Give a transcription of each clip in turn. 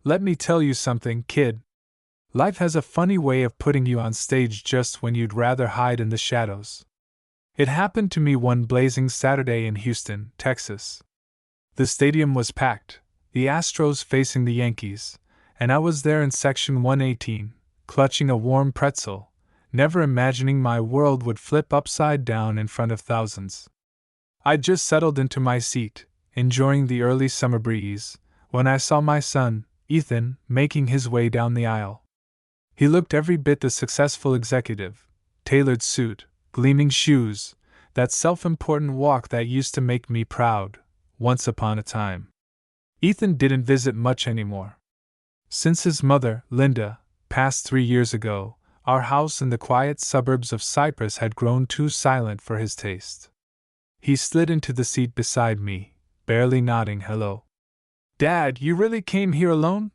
Let me tell you something, kid. Life has a funny way of putting you on stage just when you'd rather hide in the shadows. It happened to me one blazing Saturday in Houston, Texas. The stadium was packed, the Astros facing the Yankees, and I was there in section 118, clutching a warm pretzel, never imagining my world would flip upside down in front of thousands. I'd just settled into my seat, enjoying the early summer breeze, when I saw my son, Ethan, making his way down the aisle. He looked every bit the successful executive, tailored suit, gleaming shoes, that self-important walk that used to make me proud, once upon a time. Ethan didn't visit much anymore. Since his mother, Linda, passed 3 years ago, our house in the quiet suburbs of Cyprus had grown too silent for his taste. He slid into the seat beside me, barely nodding hello. "Dad, you really came here alone?"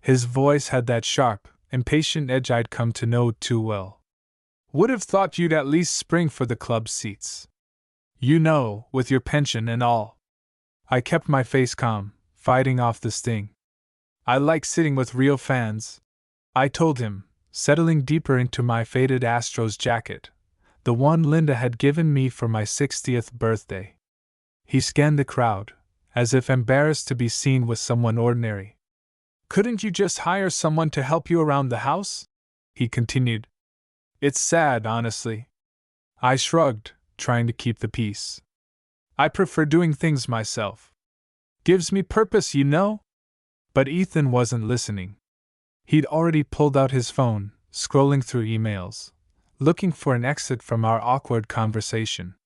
His voice had that sharp, impatient edge I'd come to know too well. "Would have thought you'd at least spring for the club seats. You know, with your pension and all." I kept my face calm, fighting off the sting. "I like sitting with real fans," I told him, settling deeper into my faded Astros jacket, the one Linda had given me for my 60th birthday. He scanned the crowd, as if embarrassed to be seen with someone ordinary. "Couldn't you just hire someone to help you around the house?" he continued. "It's sad, honestly." I shrugged, trying to keep the peace. "I prefer doing things myself. Gives me purpose, you know?" But Ethan wasn't listening. He'd already pulled out his phone, scrolling through emails, looking for an exit from our awkward conversation.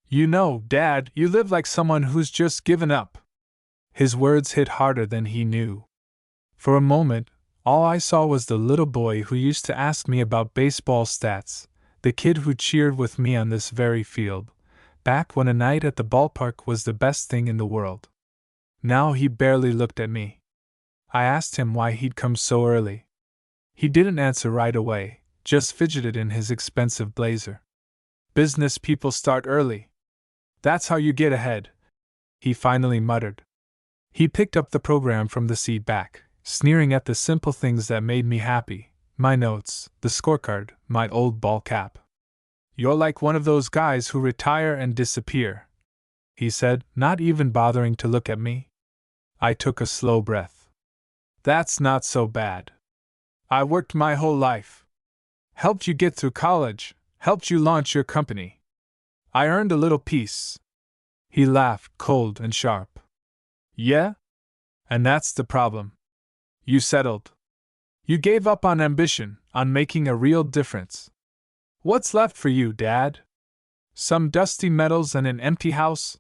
"You know, Dad, you live like someone who's just given up." His words hit harder than he knew. For a moment, all I saw was the little boy who used to ask me about baseball stats, the kid who cheered with me on this very field, back when a night at the ballpark was the best thing in the world. Now he barely looked at me. I asked him why he'd come so early. He didn't answer right away, just fidgeted in his expensive blazer. "Business people start early. That's how you get ahead," he finally muttered. He picked up the program from the seat back, sneering at the simple things that made me happy: my notes, the scorecard, my old ball cap. "You're like one of those guys who retire and disappear," he said, not even bothering to look at me. I took a slow breath. "That's not so bad. I worked my whole life. Helped you get through college, helped you launch your company. I earned a little peace." He laughed, cold and sharp. "Yeah? And that's the problem. You settled. You gave up on ambition, on making a real difference. What's left for you, Dad? Some dusty medals and an empty house?"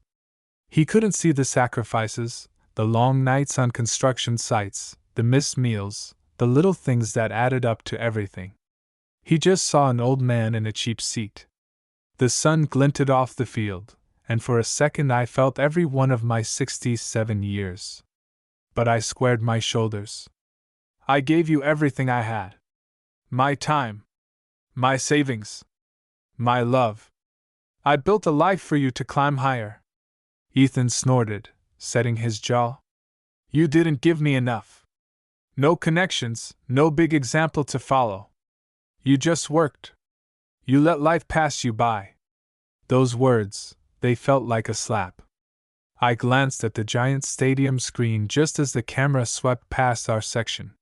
He couldn't see the sacrifices, the long nights on construction sites, the missed meals, the little things that added up to everything. He just saw an old man in a cheap seat. The sun glinted off the field, and for a second I felt every one of my 67 years. But I squared my shoulders. "I gave you everything I had. My time. My savings. My love. I built a life for you to climb higher." Ethan snorted, setting his jaw. "You didn't give me enough. No connections, no big example to follow. You just worked. You let life pass you by." Those words, they felt like a slap. I glanced at the giant stadium screen just as the camera swept past our section.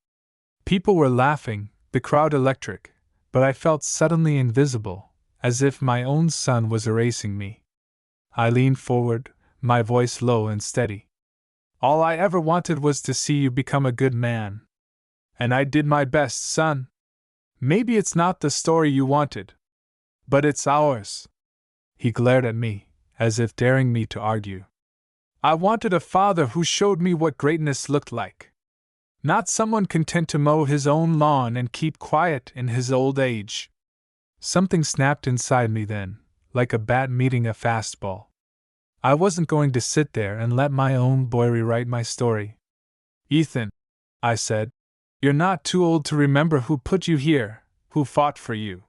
People were laughing, the crowd electric, but I felt suddenly invisible, as if my own son was erasing me. I leaned forward, my voice low and steady. "All I ever wanted was to see you become a good man. And I did my best, son. Maybe it's not the story you wanted, but it's ours." He glared at me, as if daring me to argue. "I wanted a father who showed me what greatness looked like. Not someone content to mow his own lawn and keep quiet in his old age." Something snapped inside me then, like a bat meeting a fastball. I wasn't going to sit there and let my own boy rewrite my story. "Ethan," I said, "you're not too old to remember who put you here, who fought for you.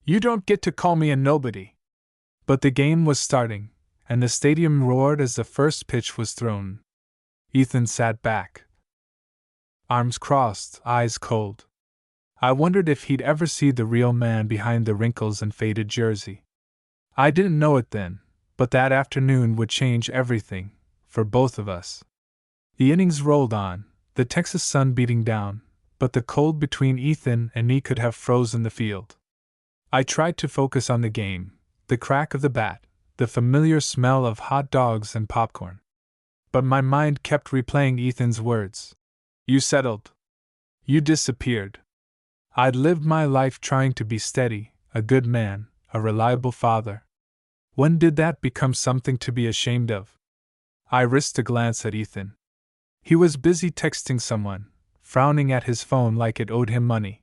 You don't get to call me a nobody." But the game was starting, and the stadium roared as the first pitch was thrown. Ethan sat back. arms crossed, eyes cold. I wondered if he'd ever see the real man behind the wrinkles and faded jersey. I didn't know it then, but that afternoon would change everything, for both of us. The innings rolled on, the Texas sun beating down, but the cold between Ethan and me could have frozen the field. I tried to focus on the game, the crack of the bat, the familiar smell of hot dogs and popcorn. But my mind kept replaying Ethan's words. You settled. You disappeared. I'd lived my life trying to be steady, a good man, a reliable father. When did that become something to be ashamed of? I risked a glance at Ethan. He was busy texting someone, frowning at his phone like it owed him money.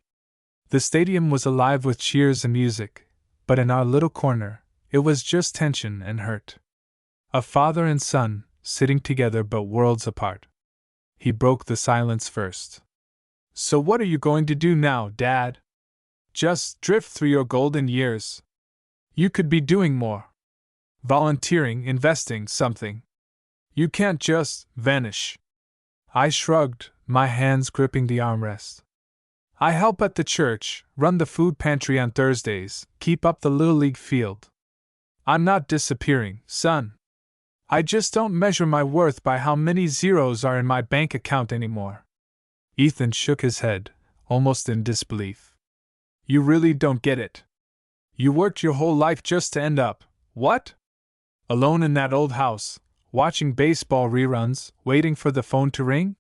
The stadium was alive with cheers and music, but in our little corner, it was just tension and hurt. A father and son, sitting together but worlds apart. He broke the silence first. So what are you going to do now, Dad? Just drift through your golden years? You could be doing more. Volunteering, investing, something. You can't just vanish. I shrugged, my hands gripping the armrest. I help at the church, run the food pantry on Thursdays, keep up the Little League field. I'm not disappearing, son. I just don't measure my worth by how many zeros are in my bank account anymore. Ethan shook his head, almost in disbelief. You really don't get it. You worked your whole life just to end up, what? Alone in that old house, watching baseball reruns, waiting for the phone to ring?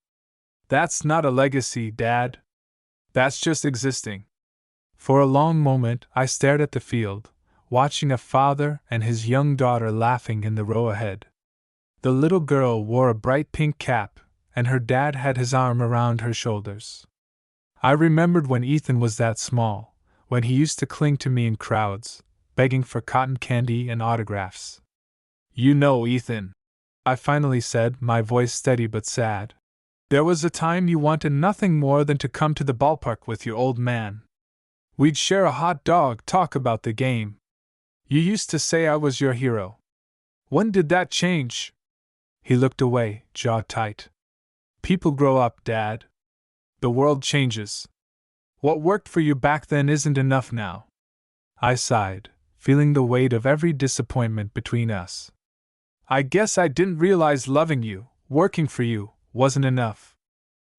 That's not a legacy, Dad. That's just existing. For a long moment I stared at the field, watching a father and his young daughter laughing in the row ahead. The little girl wore a bright pink cap, and her dad had his arm around her shoulders. I remembered when Ethan was that small, when he used to cling to me in crowds, begging for cotton candy and autographs. You know, Ethan, I finally said, my voice steady but sad. There was a time you wanted nothing more than to come to the ballpark with your old man. We'd share a hot dog, talk about the game. You used to say I was your hero. When did that change? He looked away, jaw tight. People grow up, Dad. The world changes. What worked for you back then isn't enough now. I sighed, feeling the weight of every disappointment between us. I guess I didn't realize loving you, working for you, wasn't enough.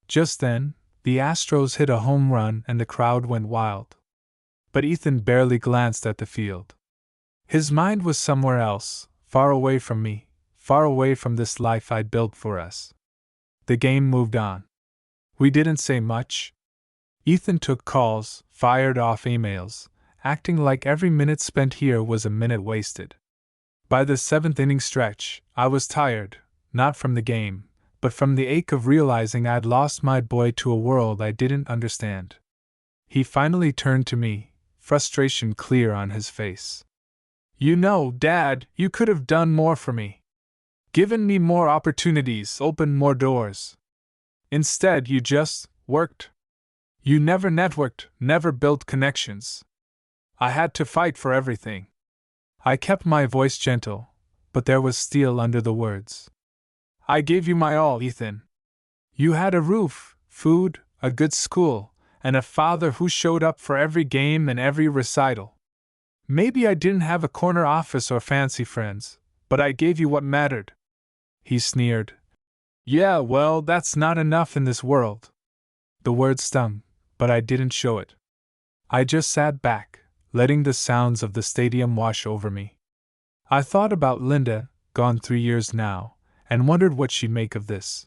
Just then, the Astros hit a home run and the crowd went wild. But Ethan barely glanced at the field. His mind was somewhere else, far away from me, far away from this life I'd built for us. The game moved on. We didn't say much. Ethan took calls, fired off emails, acting like every minute spent here was a minute wasted. By the seventh inning stretch, I was tired, not from the game, but from the ache of realizing I'd lost my boy to a world I didn't understand. He finally turned to me, frustration clear on his face. You know, Dad, you could have done more for me. Given me more opportunities, opened more doors. Instead, you just worked. You never networked, never built connections. I had to fight for everything. I kept my voice gentle, but there was steel under the words. I gave you my all, Ethan. You had a roof, food, a good school, and a father who showed up for every game and every recital. Maybe I didn't have a corner office or fancy friends, but I gave you what mattered. He sneered. Yeah, well, that's not enough in this world. The words stung, but I didn't show it. I just sat back, letting the sounds of the stadium wash over me. I thought about Linda, gone 3 years now, and wondered what she'd make of this.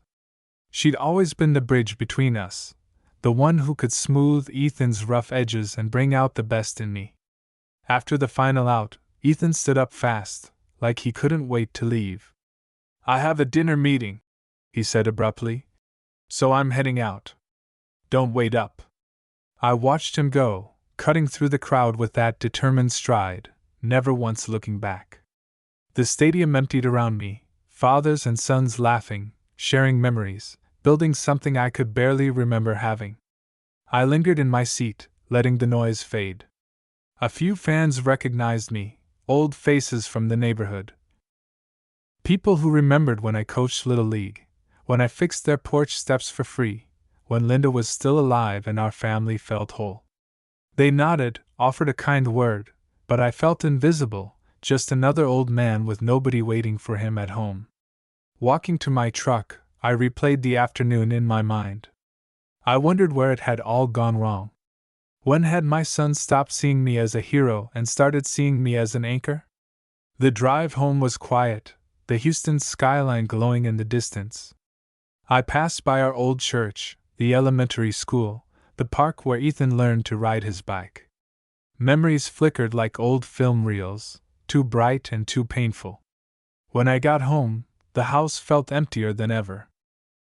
She'd always been the bridge between us, the one who could smooth Ethan's rough edges and bring out the best in me. After the final out, Ethan stood up fast, like he couldn't wait to leave. I have a dinner meeting, he said abruptly, so I'm heading out. Don't wait up. I watched him go, cutting through the crowd with that determined stride, never once looking back. The stadium emptied around me, fathers and sons laughing, sharing memories, building something I could barely remember having. I lingered in my seat, letting the noise fade. A few fans recognized me, old faces from the neighborhood. People who remembered when I coached Little League, when I fixed their porch steps for free, when Linda was still alive and our family felt whole. They nodded, offered a kind word, but I felt invisible, just another old man with nobody waiting for him at home. Walking to my truck, I replayed the afternoon in my mind. I wondered where it had all gone wrong. When had my son stopped seeing me as a hero and started seeing me as an anchor? The drive home was quiet, the Houston skyline glowing in the distance. I passed by our old church, the elementary school, the park where Ethan learned to ride his bike. Memories flickered like old film reels, too bright and too painful. When I got home, the house felt emptier than ever.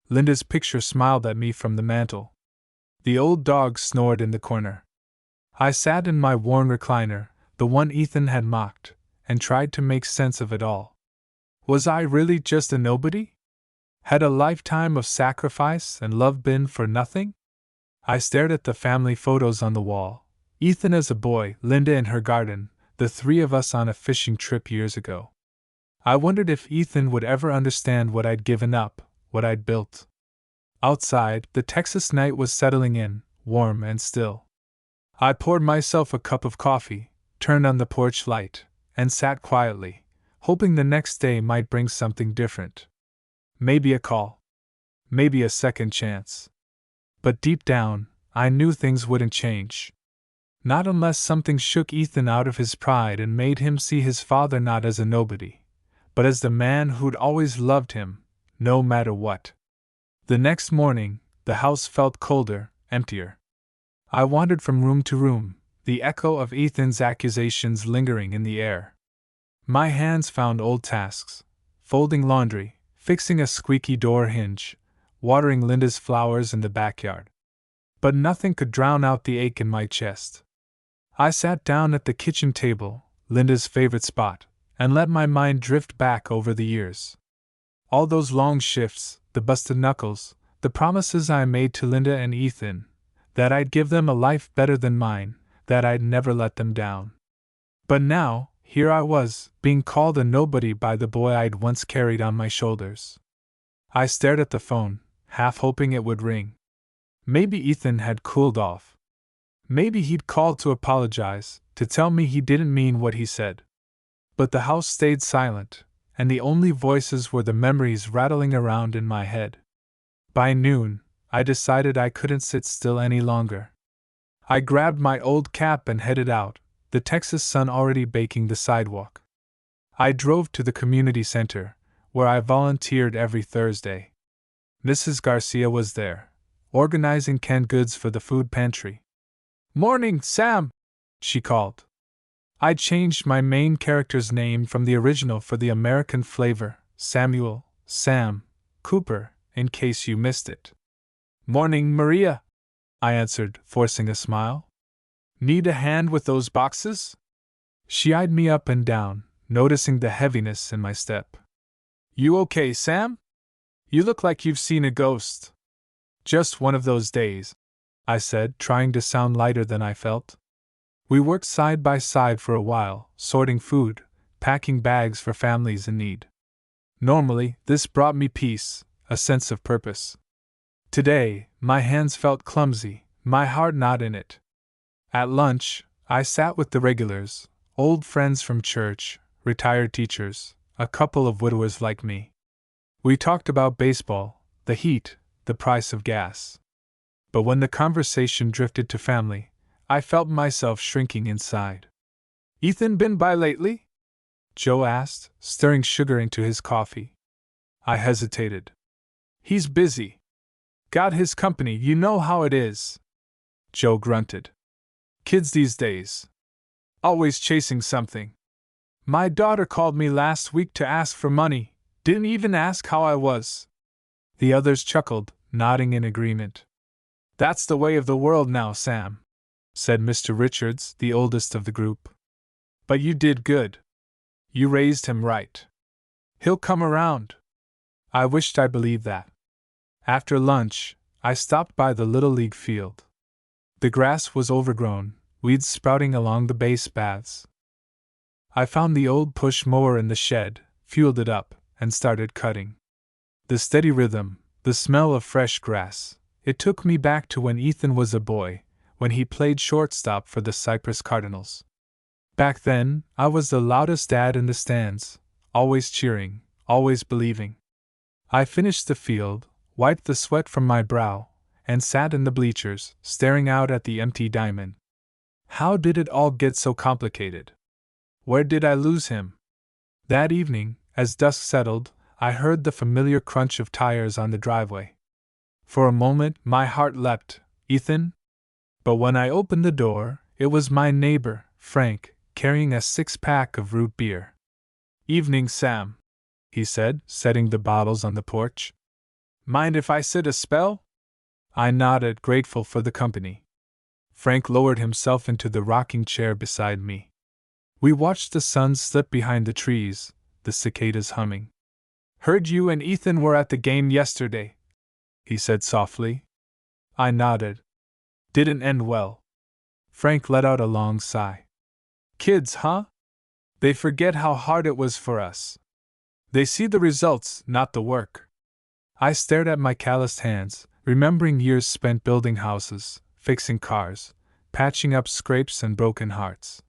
Linda's picture smiled at me from the mantel. The old dog snored in the corner. I sat in my worn recliner, the one Ethan had mocked, and tried to make sense of it all. Was I really just a nobody? Had a lifetime of sacrifice and love been for nothing? I stared at the family photos on the wall. Ethan as a boy, Linda in her garden, the three of us on a fishing trip years ago. I wondered if Ethan would ever understand what I'd given up, what I'd built. Outside, the Texas night was settling in, warm and still. I poured myself a cup of coffee, turned on the porch light, and sat quietly, hoping the next day might bring something different. Maybe a call. Maybe a second chance. But deep down, I knew things wouldn't change. Not unless something shook Ethan out of his pride and made him see his father not as a nobody, but as the man who'd always loved him, no matter what. The next morning, the house felt colder, emptier. I wandered from room to room, the echo of Ethan's accusations lingering in the air. My hands found old tasks: folding laundry, fixing a squeaky door hinge, watering Linda's flowers in the backyard. But nothing could drown out the ache in my chest. I sat down at the kitchen table, Linda's favorite spot, and let my mind drift back over the years. All those long shifts, the busted knuckles, the promises I made to Linda and Ethan, that I'd give them a life better than mine, that I'd never let them down. But now, here I was, being called a nobody by the boy I'd once carried on my shoulders. I stared at the phone, half hoping it would ring. Maybe Ethan had cooled off. Maybe he'd called to apologize, to tell me he didn't mean what he said. But the house stayed silent, and the only voices were the memories rattling around in my head. By noon, I decided I couldn't sit still any longer. I grabbed my old cap and headed out, the Texas sun already baking the sidewalk. I drove to the community center, where I volunteered every Thursday. Mrs. Garcia was there, organizing canned goods for the food pantry. "Morning, Sam!" she called. I changed my main character's name from the original for the American flavor, Samuel, Sam, Cooper, in case you missed it. "Morning, Maria," I answered, forcing a smile. "Need a hand with those boxes?" She eyed me up and down, noticing the heaviness in my step. "You okay, Sam? You look like you've seen a ghost." "Just one of those days," I said, trying to sound lighter than I felt. We worked side by side for a while, sorting food, packing bags for families in need. Normally, this brought me peace, a sense of purpose. Today, my hands felt clumsy, my heart not in it. At lunch, I sat with the regulars, old friends from church, retired teachers, a couple of widowers like me. We talked about baseball, the heat, the price of gas. But when the conversation drifted to family, I felt myself shrinking inside. "Ethan been by lately?" Joe asked, stirring sugar into his coffee. I hesitated. "He's busy. Got his company, you know how it is." Joe grunted. "Kids these days. Always chasing something. My daughter called me last week to ask for money, didn't even ask how I was." The others chuckled, nodding in agreement. "That's the way of the world now, Sam," said Mr. Richards, the oldest of the group. "But you did good. You raised him right. He'll come around." I wished I believed that. After lunch, I stopped by the Little League field. The grass was overgrown, weeds sprouting along the base paths. I found the old push mower in the shed, fueled it up, and started cutting. The steady rhythm, the smell of fresh grass, it took me back to when Ethan was a boy, when he played shortstop for the Cypress Cardinals. Back then, I was the loudest dad in the stands, always cheering, always believing. I finished the field, wiped the sweat from my brow, and sat in the bleachers, staring out at the empty diamond. How did it all get so complicated? Where did I lose him? That evening, as dusk settled, I heard the familiar crunch of tires on the driveway. For a moment, my heart leapt. Ethan? But when I opened the door, it was my neighbor, Frank, carrying a six-pack of root beer. "Evening, Sam," he said, setting the bottles on the porch. "Mind if I sit a spell?" I nodded, grateful for the company. Frank lowered himself into the rocking chair beside me. We watched the sun slip behind the trees, the cicadas humming. "Heard you and Ethan were at the game yesterday," he said softly. I nodded. "Didn't end well." Frank let out a long sigh. "Kids, huh? They forget how hard it was for us. They see the results, not the work." I stared at my calloused hands, remembering years spent building houses, fixing cars, patching up scrapes and broken hearts.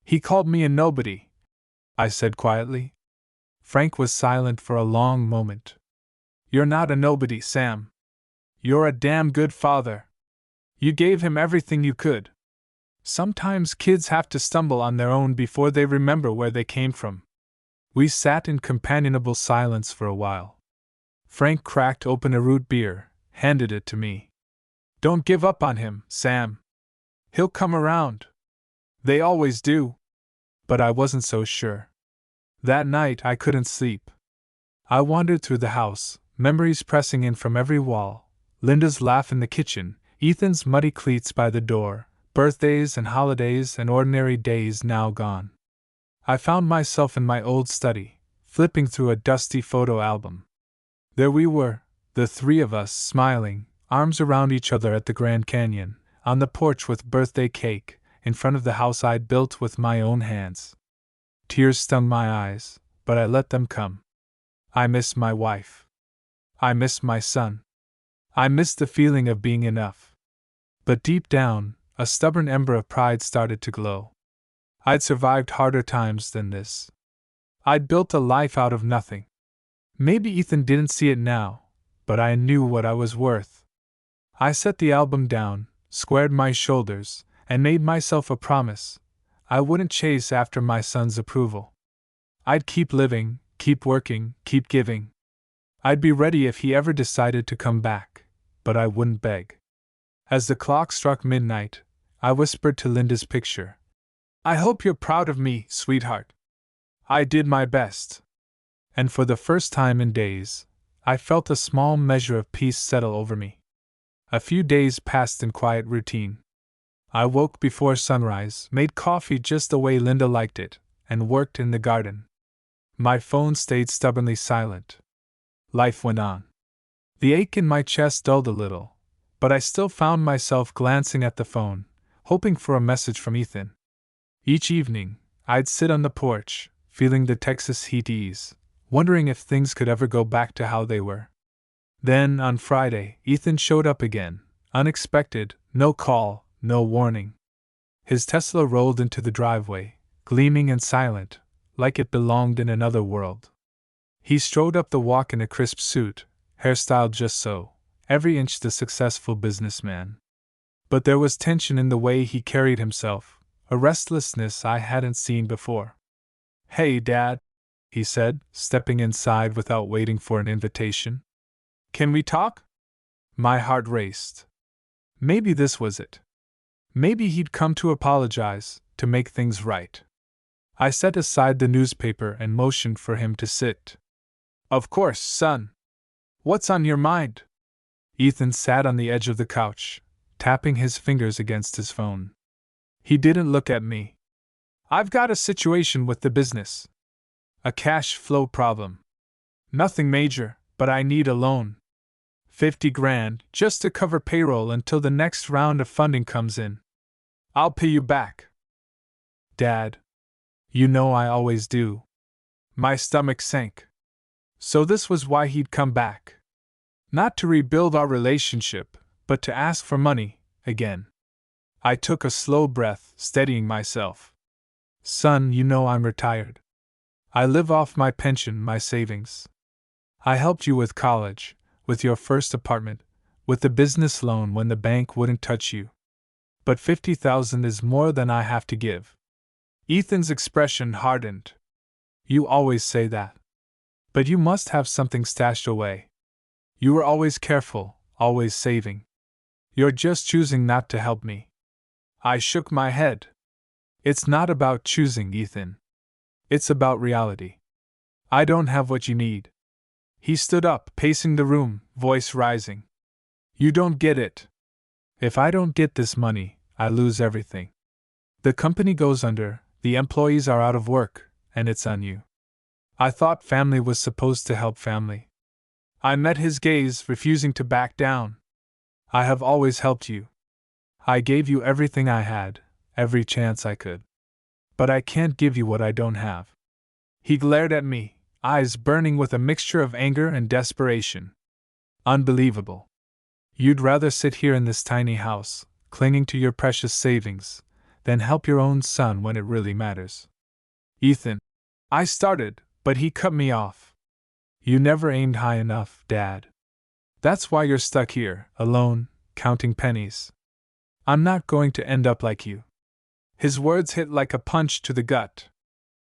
"He called me a nobody," I said quietly. Frank was silent for a long moment. "You're not a nobody, Sam. You're a damn good father. You gave him everything you could. Sometimes kids have to stumble on their own before they remember where they came from." We sat in companionable silence for a while. Frank cracked open a root beer, handed it to me. "Don't give up on him, Sam. He'll come around. They always do." But I wasn't so sure. That night I couldn't sleep. I wandered through the house, memories pressing in from every wall. Linda's laugh in the kitchen, Ethan's muddy cleats by the door, birthdays and holidays and ordinary days now gone. I found myself in my old study, flipping through a dusty photo album. There we were, the three of us, smiling, arms around each other at the Grand Canyon, on the porch with birthday cake, in front of the house I'd built with my own hands. Tears stung my eyes, but I let them come. I miss my wife. I miss my son. I miss the feeling of being enough. But deep down, a stubborn ember of pride started to glow. I'd survived harder times than this. I'd built a life out of nothing. Maybe Ethan didn't see it now, but I knew what I was worth. I set the album down, squared my shoulders, and made myself a promise. I wouldn't chase after my son's approval. I'd keep living, keep working, keep giving. I'd be ready if he ever decided to come back, but I wouldn't beg. As the clock struck midnight, I whispered to Linda's picture, "I hope you're proud of me, sweetheart. I did my best." And for the first time in days, I felt a small measure of peace settle over me. A few days passed in quiet routine. I woke before sunrise, made coffee just the way Linda liked it, and worked in the garden. My phone stayed stubbornly silent. Life went on. The ache in my chest dulled a little, but I still found myself glancing at the phone, hoping for a message from Ethan. Each evening, I'd sit on the porch, feeling the Texas heat ease, wondering if things could ever go back to how they were. Then, on Friday, Ethan showed up again, unexpected, no call, no warning. His Tesla rolled into the driveway, gleaming and silent, like it belonged in another world. He strode up the walk in a crisp suit, hairstyled just so, every inch the successful businessman. But there was tension in the way he carried himself, a restlessness I hadn't seen before. "Hey, Dad," he said, stepping inside without waiting for an invitation. "Can we talk?" My heart raced. Maybe this was it. Maybe he'd come to apologize, to make things right. I set aside the newspaper and motioned for him to sit. "Of course, son. What's on your mind?" Ethan sat on the edge of the couch, tapping his fingers against his phone. He didn't look at me. "I've got a situation with the business. A cash flow problem. Nothing major, but I need a loan. 50 grand, just to cover payroll until the next round of funding comes in. I'll pay you back." "Dad. You know I always do." My stomach sank. So this was why he'd come back. Not to rebuild our relationship, but to ask for money, again. I took a slow breath, steadying myself. Son, you know I'm retired. I live off my pension, my savings. I helped you with college, with your first apartment, with the business loan when the bank wouldn't touch you. But 50,000 is more than I have to give. Ethan's expression hardened. You always say that. But you must have something stashed away. You were always careful, always saving. You're just choosing not to help me. I shook my head. It's not about choosing, Ethan. It's about reality. I don't have what you need. He stood up, pacing the room, voice rising. You don't get it. If I don't get this money, I lose everything. The company goes under, the employees are out of work, and it's on you. I thought family was supposed to help family. I met his gaze, refusing to back down. I have always helped you. I gave you everything I had, every chance I could. But I can't give you what I don't have. He glared at me, eyes burning with a mixture of anger and desperation. Unbelievable. You'd rather sit here in this tiny house, clinging to your precious savings, than help your own son when it really matters. Ethan. I started, but he cut me off. You never aimed high enough, Dad. That's why you're stuck here, alone, counting pennies. I'm not going to end up like you. His words hit like a punch to the gut.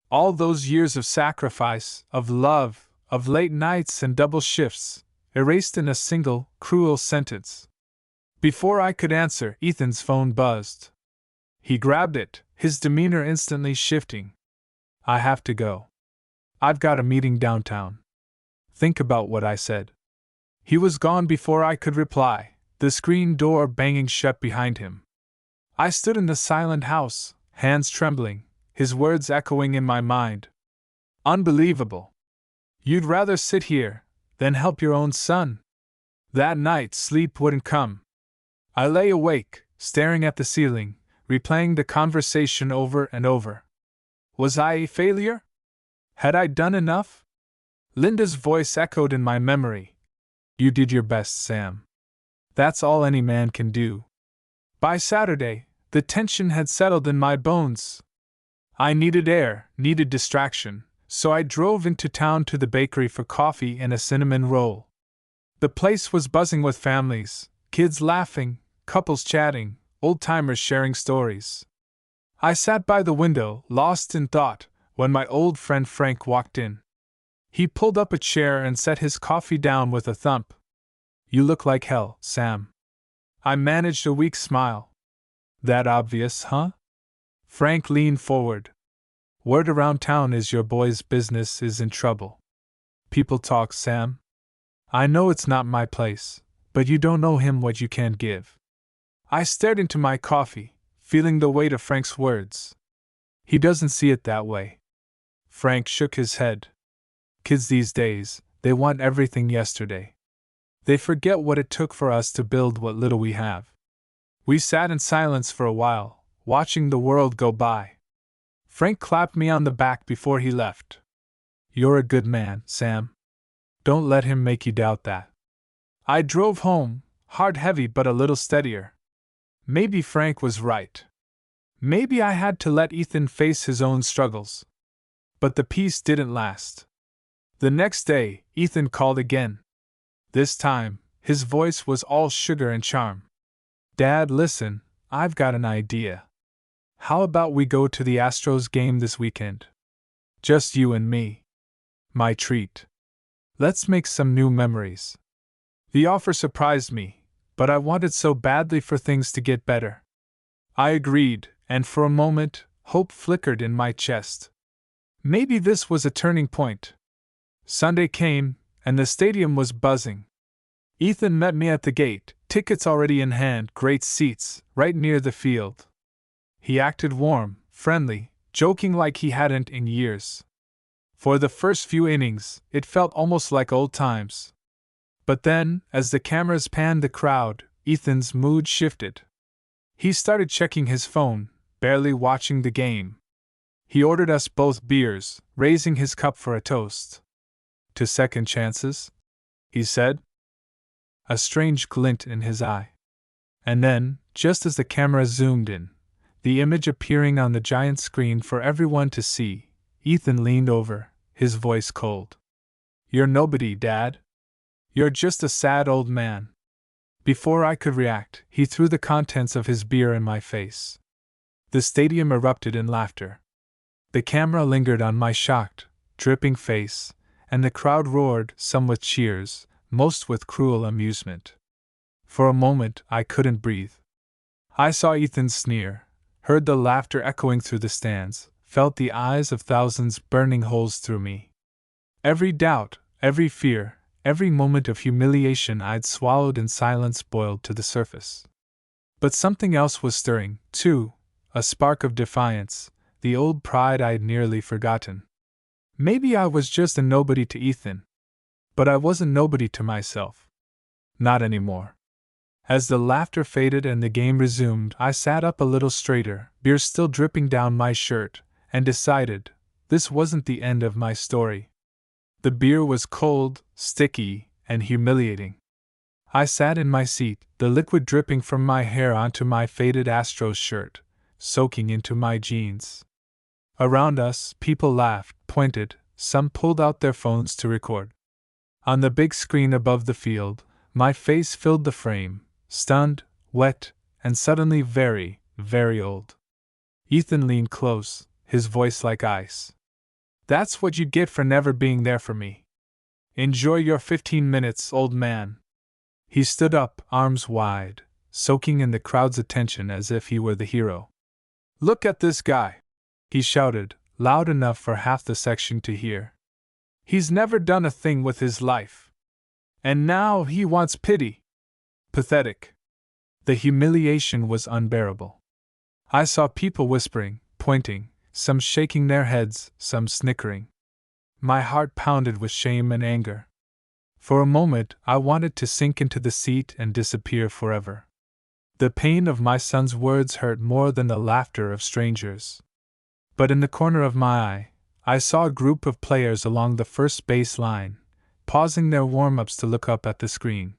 All those years of sacrifice, of love, of late nights and double shifts, erased in a single, cruel sentence. Before I could answer, Ethan's phone buzzed. He grabbed it, his demeanor instantly shifting. I have to go. I've got a meeting downtown. Think about what I said. He was gone before I could reply, the screen door banging shut behind him. I stood in the silent house, hands trembling, his words echoing in my mind. Unbelievable. You'd rather sit here than help your own son. That night, sleep wouldn't come. I lay awake, staring at the ceiling, replaying the conversation over and over. Was I a failure? Had I done enough? Linda's voice echoed in my memory. You did your best, Sam. That's all any man can do. By Saturday, the tension had settled in my bones. I needed air, needed distraction, so I drove into town to the bakery for coffee and a cinnamon roll. The place was buzzing with families, kids laughing, couples chatting, old-timers sharing stories. I sat by the window, lost in thought, when my old friend Frank walked in. He pulled up a chair and set his coffee down with a thump. You look like hell, Sam. I managed a weak smile. That obvious, huh? Frank leaned forward. Word around town is your boy's business is in trouble. People talk, Sam. I know it's not my place, but you don't know him what you can't give. I stared into my coffee, feeling the weight of Frank's words. He doesn't see it that way. Frank shook his head. Kids these days, they want everything yesterday. They forget what it took for us to build what little we have. We sat in silence for a while, watching the world go by. Frank clapped me on the back before he left. You're a good man, Sam. Don't let him make you doubt that. I drove home, heart heavy but a little steadier. Maybe Frank was right. Maybe I had to let Ethan face his own struggles. But the peace didn't last. The next day, Ethan called again. This time, his voice was all sugar and charm. Dad, listen, I've got an idea. How about we go to the Astros game this weekend? Just you and me. My treat. Let's make some new memories. The offer surprised me, but I wanted so badly for things to get better. I agreed, and for a moment, hope flickered in my chest. Maybe this was a turning point. Sunday came, and the stadium was buzzing. Ethan met me at the gate, tickets already in hand, great seats, right near the field. He acted warm, friendly, joking like he hadn't in years. For the first few innings, it felt almost like old times. But then, as the cameras panned the crowd, Ethan's mood shifted. He started checking his phone, barely watching the game. He ordered us both beers, raising his cup for a toast. To second chances? He said. A strange glint in his eye. And then, just as the camera zoomed in, the image appearing on the giant screen for everyone to see, Ethan leaned over, his voice cold. "You're nobody, Dad. You're just a sad old man." Before I could react, he threw the contents of his beer in my face. The stadium erupted in laughter. The camera lingered on my shocked, dripping face, and the crowd roared, some with cheers, most with cruel amusement. For a moment, I couldn't breathe. I saw Ethan's sneer, heard the laughter echoing through the stands, felt the eyes of thousands burning holes through me. Every doubt, every fear, every moment of humiliation I'd swallowed in silence boiled to the surface. But something else was stirring, too, a spark of defiance, the old pride I'd nearly forgotten. Maybe I was just a nobody to Ethan. But I wasn't nobody to myself. Not anymore. As the laughter faded and the game resumed, I sat up a little straighter, beer still dripping down my shirt, and decided this wasn't the end of my story. The beer was cold, sticky, and humiliating. I sat in my seat, the liquid dripping from my hair onto my faded Astros shirt, soaking into my jeans. Around us, people laughed, pointed, some pulled out their phones to record. On the big screen above the field, my face filled the frame, stunned, wet, and suddenly very, very old. Ethan leaned close, his voice like ice. "That's what you get for never being there for me. Enjoy your 15 minutes, old man." He stood up, arms wide, soaking in the crowd's attention as if he were the hero. "Look at this guy," he shouted, loud enough for half the section to hear. "He's never done a thing with his life. And now he wants pity. Pathetic." The humiliation was unbearable. I saw people whispering, pointing, some shaking their heads, some snickering. My heart pounded with shame and anger. For a moment, I wanted to sink into the seat and disappear forever. The pain of my son's words hurt more than the laughter of strangers. But in the corner of my eye, I saw a group of players along the first base line, pausing their warm-ups to look up at the screen.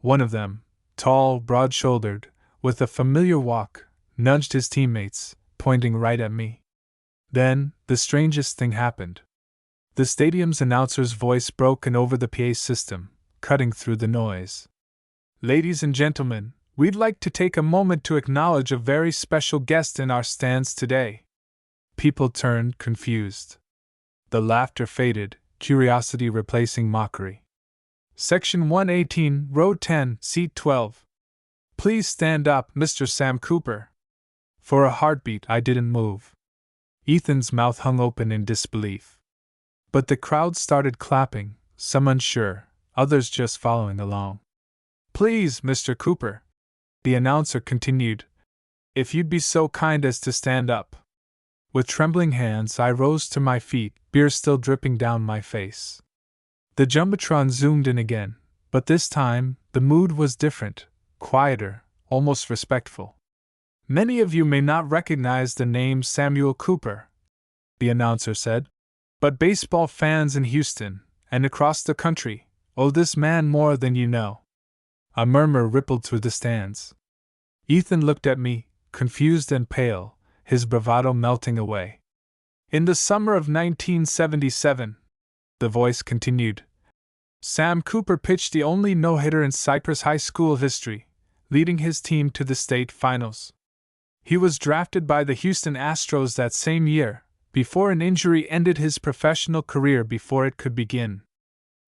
One of them, tall, broad-shouldered, with a familiar walk, nudged his teammates, pointing right at me. Then, the strangest thing happened. The stadium's announcer's voice broke in over the PA system, cutting through the noise. "Ladies and gentlemen, we'd like to take a moment to acknowledge a very special guest in our stands today." People turned, confused. The laughter faded, curiosity replacing mockery. "Section 118, Row 10, Seat 12. Please stand up, Mr. Sam Cooper." For a heartbeat, I didn't move. Ethan's mouth hung open in disbelief. But the crowd started clapping, some unsure, others just following along. "Please, Mr. Cooper," the announcer continued, "if you'd be so kind as to stand up." With trembling hands, I rose to my feet, beer still dripping down my face. The Jumbotron zoomed in again, but this time, the mood was different, quieter, almost respectful. "Many of you may not recognize the name Samuel Cooper," the announcer said, "but baseball fans in Houston, and across the country, owe this man more than you know." A murmur rippled through the stands. Ethan looked at me, confused and pale, his bravado melting away. "In the summer of 1977, the voice continued, Sam Cooper pitched the only no-hitter in Cypress High School history, leading his team to the state finals. He was drafted by the Houston Astros that same year, before an injury ended his professional career before it could begin.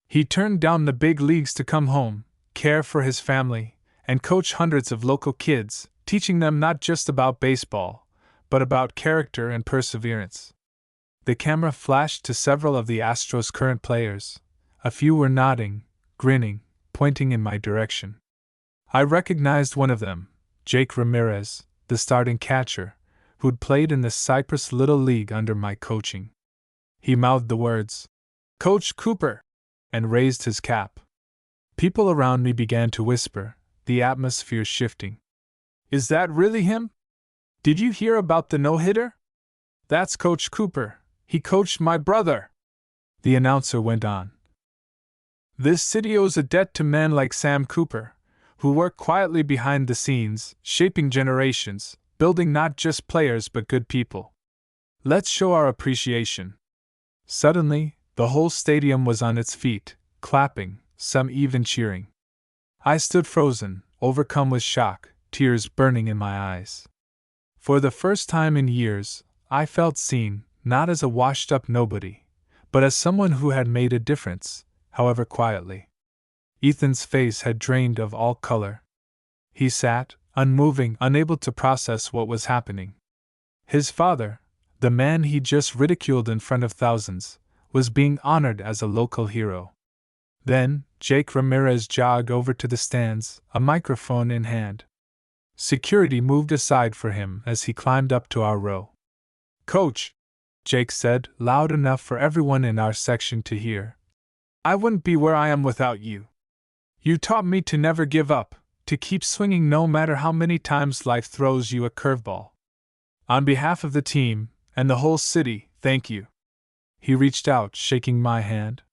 He turned down the big leagues to come home, care for his family, and coach hundreds of local kids, teaching them not just about baseball, but about character and perseverance." The camera flashed to several of the Astros' current players. A few were nodding, grinning, pointing in my direction. I recognized one of them, Jake Ramirez, the starting catcher, who'd played in the Cypress Little League under my coaching. He mouthed the words, "Coach Cooper," and raised his cap. People around me began to whisper, the atmosphere shifting. "Is that really him? Did you hear about the no-hitter? That's Coach Cooper. He coached my brother," the announcer went on. "This city owes a debt to men like Sam Cooper, who work quietly behind the scenes, shaping generations, building not just players but good people. Let's show our appreciation. Suddenly, the whole stadium was on its feet, clapping, some even cheering. I stood frozen, overcome with shock, tears burning in my eyes. For the first time in years, I felt seen, not as a washed-up nobody, but as someone who had made a difference, however quietly. Ethan's face had drained of all color. He sat, unmoving, unable to process what was happening. His father, the man he just ridiculed in front of thousands, was being honored as a local hero. Then, Jake Ramirez jogged over to the stands, a microphone in hand. Security moved aside for him as he climbed up to our row. "Coach," Jake said, loud enough for everyone in our section to hear, "I wouldn't be where I am without you. You taught me to never give up, to keep swinging no matter how many times life throws you a curveball. On behalf of the team, and the whole city, thank you." He reached out, shaking my hand.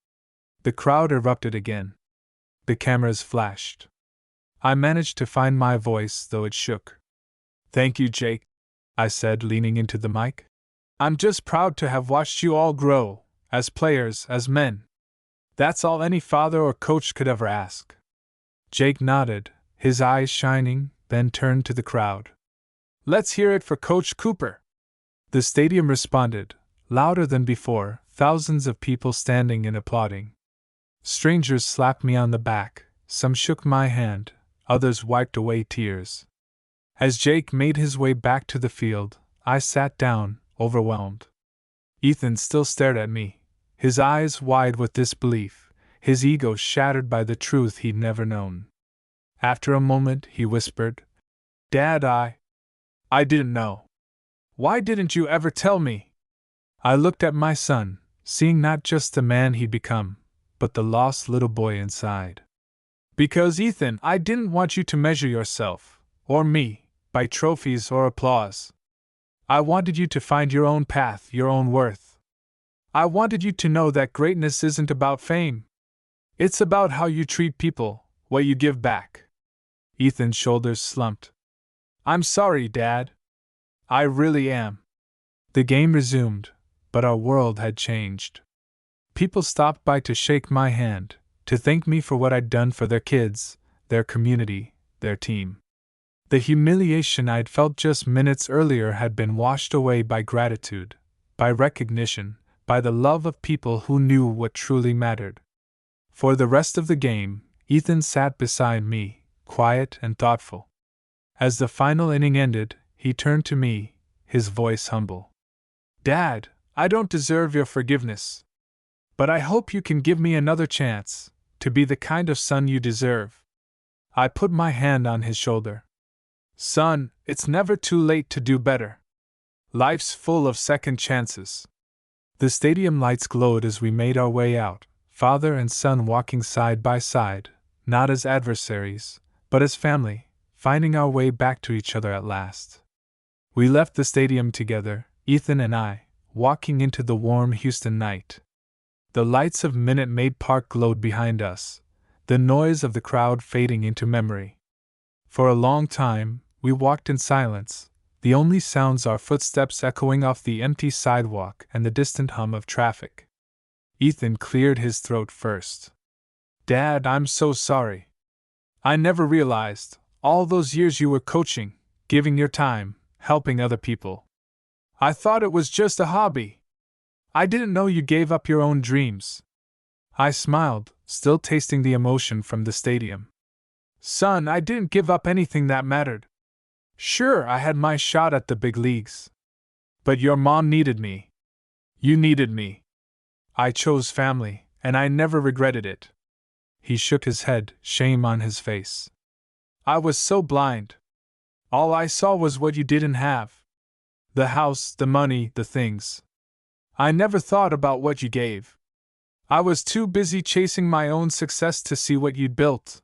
The crowd erupted again. The cameras flashed. I managed to find my voice, though it shook. "Thank you, Jake," I said, leaning into the mic. "I'm just proud to have watched you all grow, as players, as men. That's all any father or coach could ever ask." Jake nodded, his eyes shining, then turned to the crowd. "Let's hear it for Coach Cooper." The stadium responded, louder than before, thousands of people standing and applauding. Strangers slapped me on the back, some shook my hand, others wiped away tears. As Jake made his way back to the field, I sat down, overwhelmed. Ethan still stared at me, his eyes wide with disbelief, his ego shattered by the truth he'd never known. After a moment, he whispered, "Dad, I didn't know. Why didn't you ever tell me?" I looked at my son, seeing not just the man he'd become, but the lost little boy inside. "Because, Ethan, I didn't want you to measure yourself, or me, by trophies or applause. I wanted you to find your own path, your own worth. I wanted you to know that greatness isn't about fame. It's about how you treat people, what you give back." Ethan's shoulders slumped. "I'm sorry, Dad. I really am." The game resumed, but our world had changed. People stopped by to shake my hand, to thank me for what I'd done for their kids, their community, their team. The humiliation I'd felt just minutes earlier had been washed away by gratitude, by recognition, by the love of people who knew what truly mattered. For the rest of the game, Ethan sat beside me, quiet and thoughtful. As the final inning ended, he turned to me, his voice humble. "Dad, I don't deserve your forgiveness. But I hope you can give me another chance, to be the kind of son you deserve." I put my hand on his shoulder. "Son, it's never too late to do better. Life's full of second chances." The stadium lights glowed as we made our way out, father and son walking side by side, not as adversaries, but as family, finding our way back to each other at last. We left the stadium together, Ethan and I, walking into the warm Houston night. The lights of Minute Maid Park glowed behind us, the noise of the crowd fading into memory. For a long time, we walked in silence, the only sounds our footsteps echoing off the empty sidewalk and the distant hum of traffic. Ethan cleared his throat first. "Dad, I'm so sorry. I never realized, all those years you were coaching, giving your time, helping other people. I thought it was just a hobby. I didn't know you gave up your own dreams." I smiled, still tasting the emotion from the stadium. "Son, I didn't give up anything that mattered. Sure, I had my shot at the big leagues. But your mom needed me. You needed me. I chose family, and I never regretted it." He shook his head, shame on his face. "I was so blind. All I saw was what you didn't have. The house, the money, the things. I never thought about what you gave. I was too busy chasing my own success to see what you'd built."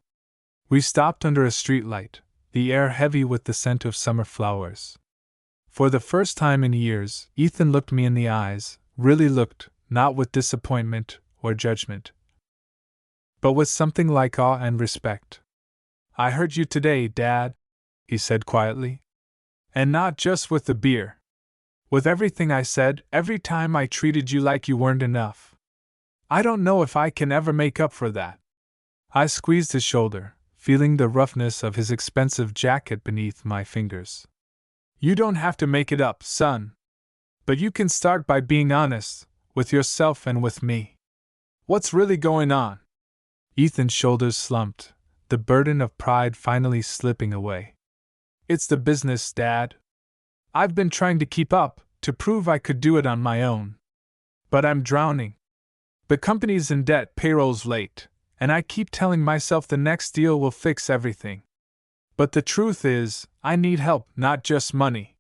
We stopped under a streetlight, the air heavy with the scent of summer flowers. For the first time in years, Ethan looked me in the eyes, really looked, not with disappointment or judgment, but with something like awe and respect. I heard you today, Dad, he said quietly. And not just with the beer. With everything I said, every time I treated you like you weren't enough. I don't know if I can ever make up for that. I squeezed his shoulder, feeling the roughness of his expensive jacket beneath my fingers. You don't have to make it up, son. But you can start by being honest, with yourself and with me. What's really going on? Ethan's shoulders slumped, the burden of pride finally slipping away. It's the business, Dad. I've been trying to keep up, to prove I could do it on my own. But I'm drowning. The company's in debt, payroll's late, and I keep telling myself the next deal will fix everything. But the truth is, I need help, not just money.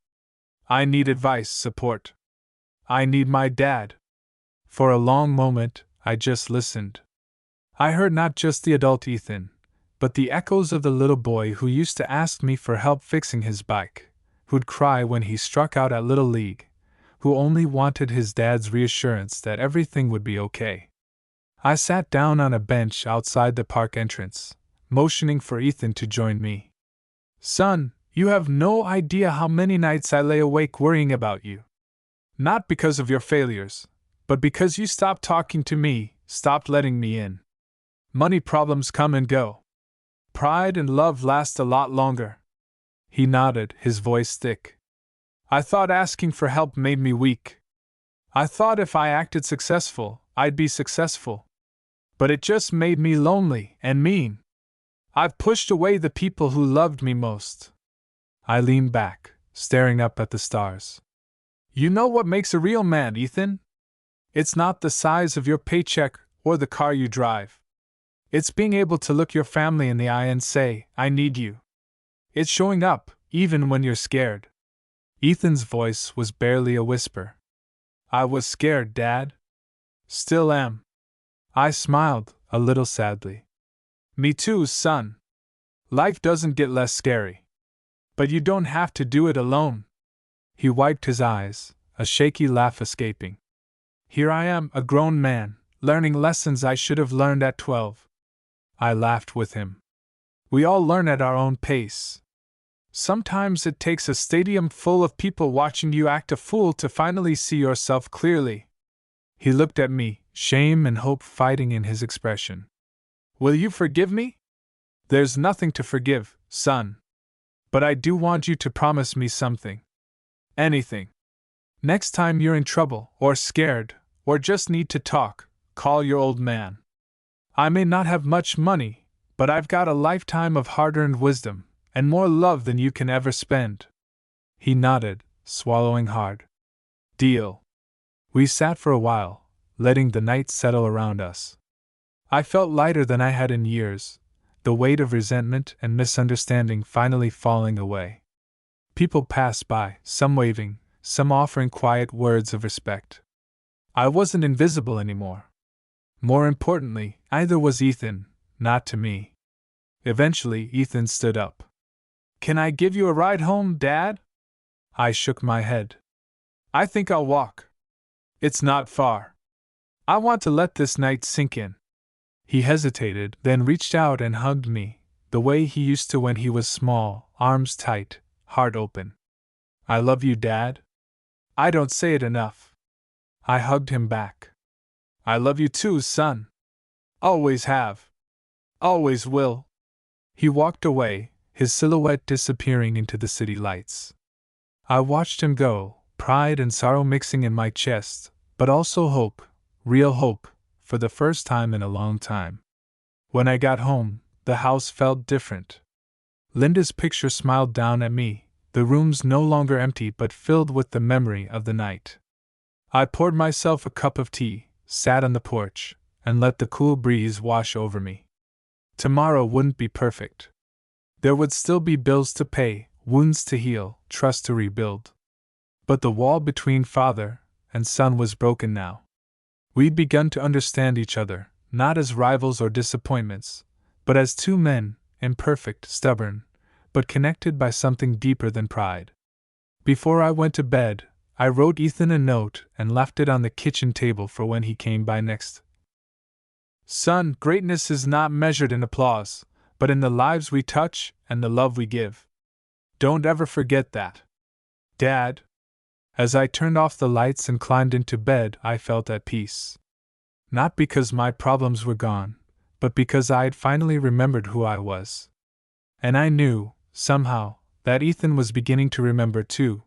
I need advice, support. I need my dad. For a long moment, I just listened. I heard not just the adult Ethan, but the echoes of the little boy who used to ask me for help fixing his bike, who'd cry when he struck out at Little League, who only wanted his dad's reassurance that everything would be okay. I sat down on a bench outside the park entrance, motioning for Ethan to join me. Son, you have no idea how many nights I lay awake worrying about you. Not because of your failures, but because you stopped talking to me, stopped letting me in. Money problems come and go. Pride and love last a lot longer. He nodded, his voice thick. I thought asking for help made me weak. I thought if I acted successful, I'd be successful. But it just made me lonely and mean. I've pushed away the people who loved me most. I leaned back, staring up at the stars. You know what makes a real man, Ethan? It's not the size of your paycheck or the car you drive. It's being able to look your family in the eye and say, I need you. It's showing up, even when you're scared. Ethan's voice was barely a whisper. I was scared, Dad. Still am. I smiled, a little sadly. Me too, son. Life doesn't get less scary. But you don't have to do it alone. He wiped his eyes, a shaky laugh escaping. Here I am, a grown man, learning lessons I should have learned at 12. I laughed with him. We all learn at our own pace. Sometimes it takes a stadium full of people watching you act a fool to finally see yourself clearly. He looked at me, shame and hope fighting in his expression. Will you forgive me? There's nothing to forgive, son. But I do want you to promise me something. Anything. Next time you're in trouble, or scared, or just need to talk, call your old man. I may not have much money, but I've got a lifetime of hard-earned wisdom, and more love than you can ever spend. He nodded, swallowing hard. Deal. We sat for a while, letting the night settle around us. I felt lighter than I had in years, the weight of resentment and misunderstanding finally falling away. People passed by, some waving, some offering quiet words of respect. I wasn't invisible anymore. More importantly, either was Ethan, not to me. Eventually, Ethan stood up. Can I give you a ride home, Dad? I shook my head. I think I'll walk. It's not far. I want to let this night sink in. He hesitated, then reached out and hugged me, the way he used to when he was small, arms tight, heart open. I love you, Dad. I don't say it enough. I hugged him back. I love you too, son. Always have. Always will. He walked away, his silhouette disappearing into the city lights. I watched him go, pride and sorrow mixing in my chest, but also hope, real hope, for the first time in a long time. When I got home, the house felt different. Linda's picture smiled down at me, the rooms no longer empty but filled with the memory of the night. I poured myself a cup of tea, sat on the porch, and let the cool breeze wash over me. Tomorrow wouldn't be perfect. There would still be bills to pay, wounds to heal, trust to rebuild. But the wall between father and son was broken now. We'd begun to understand each other, not as rivals or disappointments, but as two men, imperfect, stubborn, but connected by something deeper than pride. Before I went to bed, I wrote Ethan a note and left it on the kitchen table for when he came by next. Son, greatness is not measured in applause, but in the lives we touch and the love we give. Don't ever forget that. Dad. As I turned off the lights and climbed into bed, I felt at peace. Not because my problems were gone, but because I had finally remembered who I was. And I knew, somehow, that Ethan was beginning to remember too.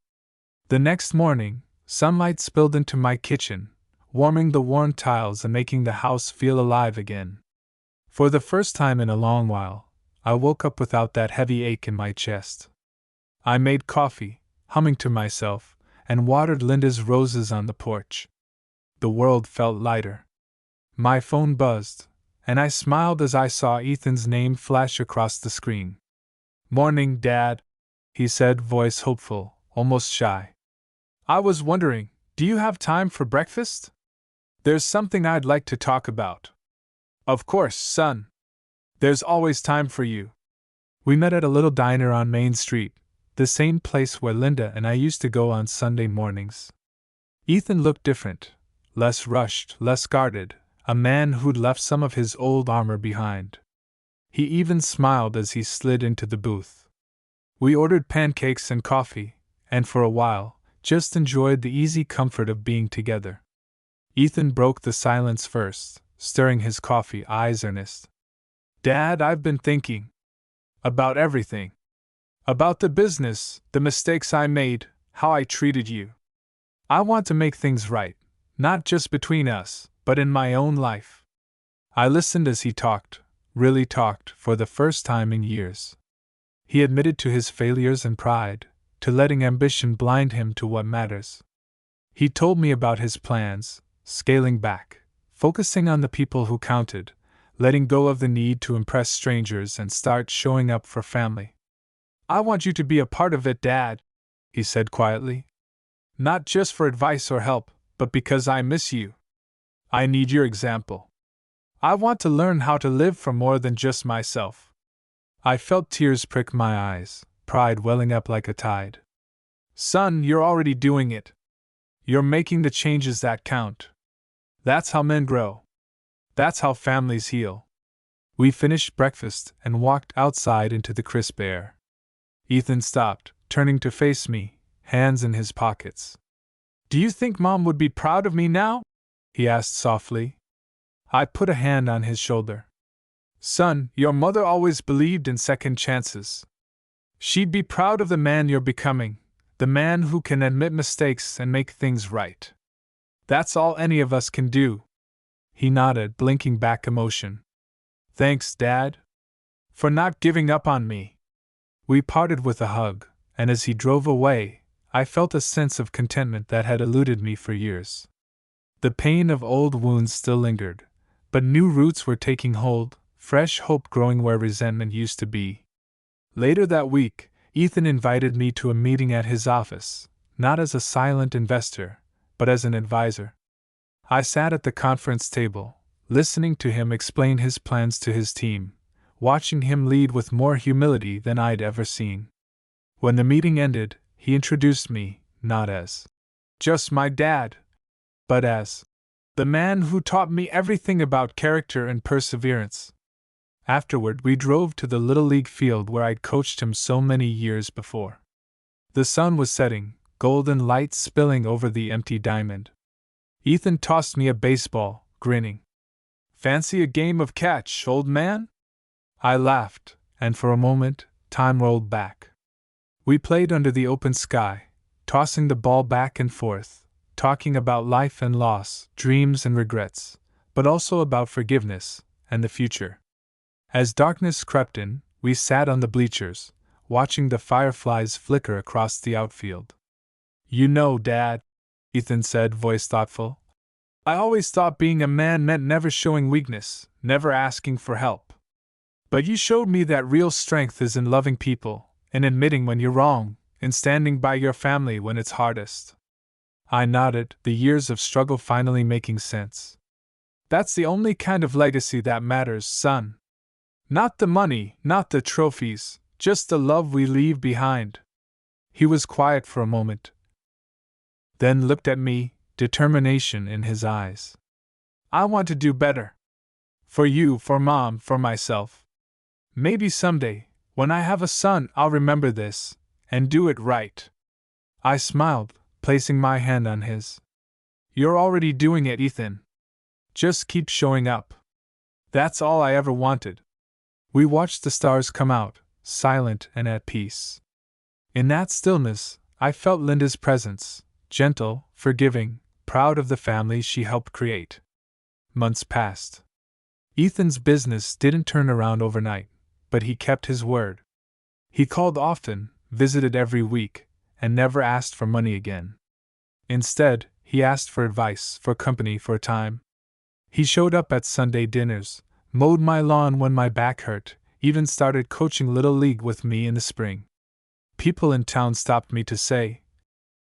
The next morning, sunlight spilled into my kitchen, warming the worn tiles and making the house feel alive again. For the first time in a long while, I woke up without that heavy ache in my chest. I made coffee, humming to myself, and watered Linda's roses on the porch. The world felt lighter. My phone buzzed, and I smiled as I saw Ethan's name flash across the screen. "Morning, Dad," he said, voice hopeful, almost shy. "I was wondering, do you have time for breakfast? There's something I'd like to talk about." "Of course, son. There's always time for you." We met at a little diner on Main Street, the same place where Linda and I used to go on Sunday mornings. Ethan looked different, less rushed, less guarded, a man who'd left some of his old armor behind. He even smiled as he slid into the booth. We ordered pancakes and coffee, and for a while, just enjoyed the easy comfort of being together. Ethan broke the silence first, stirring his coffee, eyes earnest. "Dad, I've been thinking about everything. About the business, the mistakes I made, how I treated you. I want to make things right, not just between us, but in my own life." I listened as he talked, really talked, for the first time in years. He admitted to his failures and pride, to letting ambition blind him to what matters. He told me about his plans, scaling back, focusing on the people who counted, letting go of the need to impress strangers and start showing up for family. "I want you to be a part of it, Dad," he said quietly. "Not just for advice or help, but because I miss you. I need your example. I want to learn how to live for more than just myself." I felt tears prick my eyes, pride welling up like a tide. "Son, you're already doing it. You're making the changes that count. That's how men grow. That's how families heal." We finished breakfast and walked outside into the crisp air. Ethan stopped, turning to face me, hands in his pockets. "Do you think Mom would be proud of me now?" he asked softly. I put a hand on his shoulder. "Son, your mother always believed in second chances. She'd be proud of the man you're becoming, the man who can admit mistakes and make things right. That's all any of us can do." He nodded, blinking back emotion. "Thanks, Dad, for not giving up on me." We parted with a hug, and as he drove away, I felt a sense of contentment that had eluded me for years. The pain of old wounds still lingered, but new roots were taking hold, fresh hope growing where resentment used to be. Later that week, Ethan invited me to a meeting at his office, not as a silent investor, but as an advisor. I sat at the conference table, listening to him explain his plans to his team, watching him lead with more humility than I'd ever seen. When the meeting ended, he introduced me, not as just my dad, but as the man who taught me everything about character and perseverance. Afterward, we drove to the Little League field where I'd coached him so many years before. The sun was setting, golden light spilling over the empty diamond. Ethan tossed me a baseball, grinning. "Fancy a game of catch, old man?" I laughed, and for a moment, time rolled back. We played under the open sky, tossing the ball back and forth, talking about life and loss, dreams and regrets, but also about forgiveness and the future. As darkness crept in, we sat on the bleachers, watching the fireflies flicker across the outfield. "You know, Dad," Ethan said, voice thoughtful, "I always thought being a man meant never showing weakness, never asking for help. But you showed me that real strength is in loving people, in admitting when you're wrong, in standing by your family when it's hardest." I nodded, the years of struggle finally making sense. "That's the only kind of legacy that matters, son. Not the money, not the trophies, just the love we leave behind." He was quiet for a moment, then looked at me, determination in his eyes. "I want to do better. For you, for Mom, for myself. Maybe someday, when I have a son, I'll remember this, and do it right. I smiled, placing my hand on his. You're already doing it, Ethan. Just keep showing up. That's all I ever wanted. We watched the stars come out, silent and at peace. In that stillness, I felt Linda's presence, gentle, forgiving, proud of the family she helped create. Months passed. Ethan's business didn't turn around overnight, but he kept his word. He called often, visited every week, and never asked for money again. Instead, he asked for advice, for company, for time. He showed up at Sunday dinners, mowed my lawn when my back hurt, even started coaching Little League with me in the spring. People in town stopped me to say,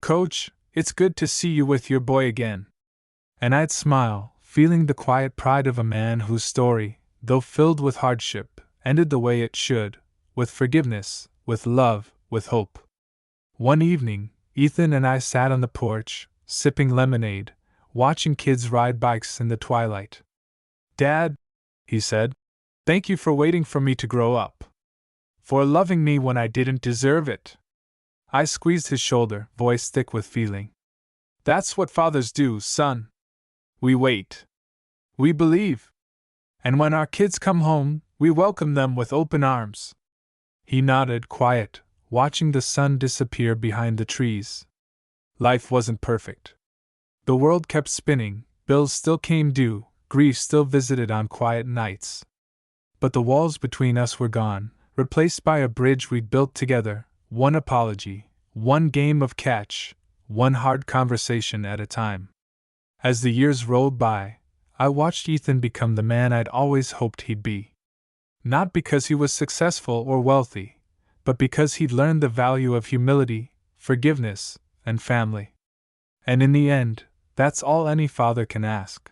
"Coach, it's good to see you with your boy again." And I'd smile, feeling the quiet pride of a man whose story, though filled with hardship, ended the way it should, with forgiveness, with love, with hope. One evening, Ethan and I sat on the porch, sipping lemonade, watching kids ride bikes in the twilight. "Dad," he said, "thank you for waiting for me to grow up. For loving me when I didn't deserve it." I squeezed his shoulder, voice thick with feeling. "That's what fathers do, son. We wait. We believe. And when our kids come home, we welcome them with open arms." He nodded, quiet, watching the sun disappear behind the trees. Life wasn't perfect. The world kept spinning, bills still came due, grief still visited on quiet nights. But the walls between us were gone, replaced by a bridge we'd built together, one apology, one game of catch, one hard conversation at a time. As the years rolled by, I watched Ethan become the man I'd always hoped he'd be. Not because he was successful or wealthy, but because he'd learned the value of humility, forgiveness, and family. And in the end, that's all any father can ask.